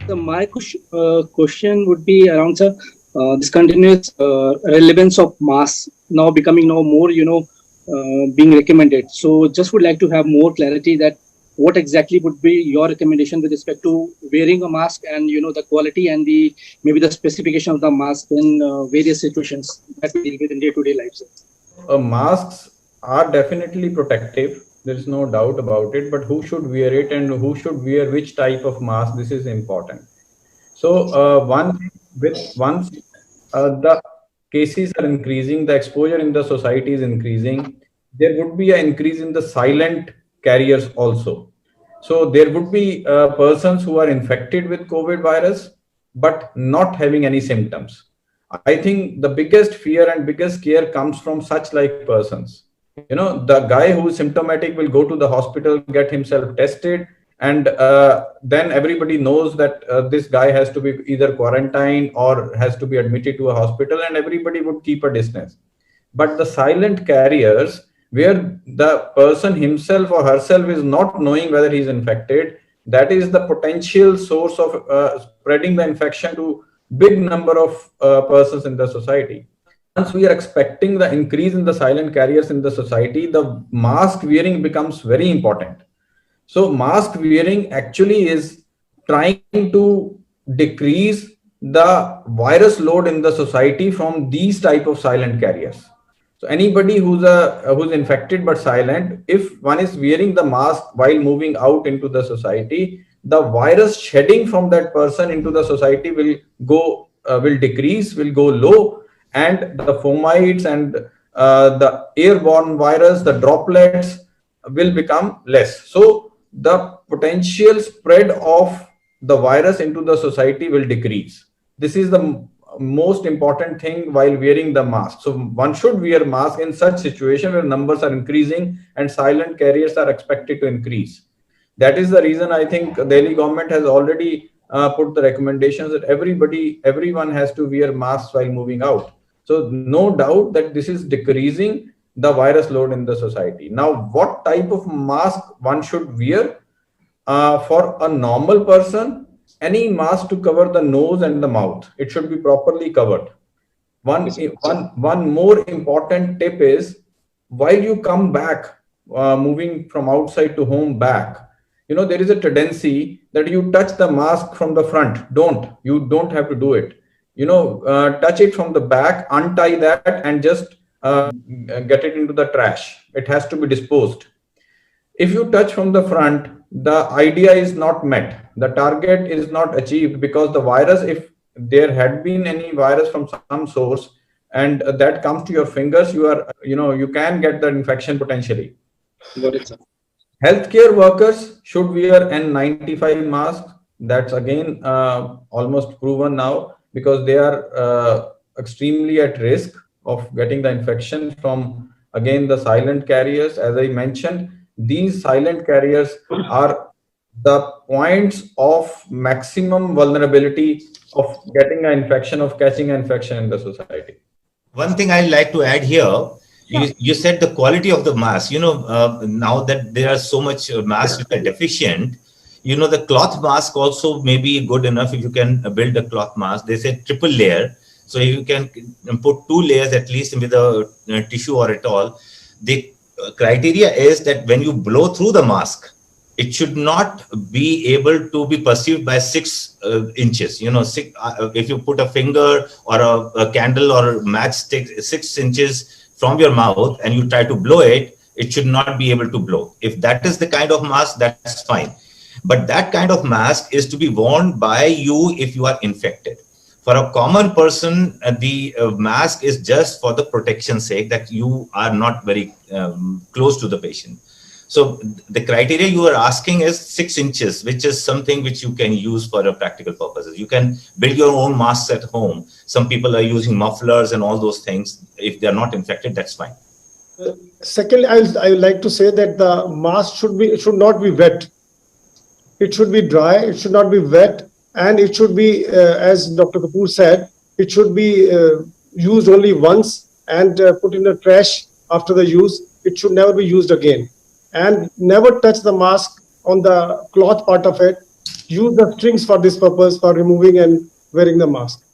So my question would be around this continuous relevance of mass now becoming now more, being recommended. So just would like to have more clarity that what exactly would be your recommendation with respect to wearing a mask and the quality and the maybe the specification of the mask in various situations that we deal with in day-to-day lives. Masks are definitely protective. There is no doubt about it. But who should wear it and who should wear which type of mask? This is important. So once the cases are increasing, the exposure in the society is increasing. There would be an increase in the silent carriers also. So there would be persons who are infected with COVID virus but not having any symptoms. I think the biggest fear and biggest scare comes from such like persons. The guy who is symptomatic will go to the hospital, get himself tested, and then everybody knows that this guy has to be either quarantined or has to be admitted to a hospital, and everybody would keep a distance. But the silent carriers, where the person himself or herself is not knowing whether he's infected, that is the potential source of spreading the infection to big number of persons in the society. Once we are expecting the increase in the silent carriers in the society, the mask wearing becomes very important. So mask wearing actually is trying to decrease the virus load in the society from these type of silent carriers. So anybody who's infected but silent, if one is wearing the mask while moving out into the society, the virus shedding from that person into the society will decrease, will go low, and the fomites and the airborne virus, the droplets will become less. So the potential spread of the virus into the society will decrease. This is the most important thing while wearing the mask. So one should wear mask in such situation where numbers are increasing and silent carriers are expected to increase. That is the reason I think Delhi government has already put the recommendations that everyone has to wear masks while moving out. So no doubt that this is decreasing the virus load in the society. Now, what type of mask one should wear? For a normal person, any mask to cover the nose and the mouth, it should be properly covered. One more important tip is, while you come back, moving from outside to home back, there is a tendency that you touch the mask from the front. You don't have to do it. Touch it from the back, untie that, and just get it into the trash. It has to be disposed. If you touch from the front, the idea is not met. The target is not achieved, because the virus, if there had been any virus from some source and that comes to your fingers, you can get the infection potentially. Got it, sir. Healthcare workers should wear N95 mask. That's again almost proven now, because they are extremely at risk of getting the infection from, again, the silent carriers. As I mentioned, these silent carriers are the points of maximum vulnerability of getting an infection, of catching an infection in the society. One thing I'd like to add here, you said the quality of the mask. Now that there are so much masks which are deficient, the cloth mask also may be good enough if you can build a cloth mask. They say triple layer. So if you can put 2 layers at least with a tissue or at all. The criteria is that when you blow through the mask, it should not be able to be perceived by 6 inches. If you put a finger or a candle or a matchstick 6 inches from your mouth and you try to blow it, it should not be able to blow. If that is the kind of mask, that's fine. But that kind of mask is to be worn by you if you are infected. For a common person, the mask is just for the protection sake, that you are not very close to the patient. So the criteria you are asking is 6 inches, which is something which you can use for a practical purposes. You can build your own masks at home. Some people are using mufflers and all those things. If they are not infected, that's fine. Secondly, I would like to say that the mask should not be wet. It should be dry. It should not be wet, and it should be, as Dr. Kapoor said, it should be used only once and put in the trash after the use. It should never be used again. And never touch the mask on the cloth part of it. use the strings for this purpose, for removing and wearing the mask.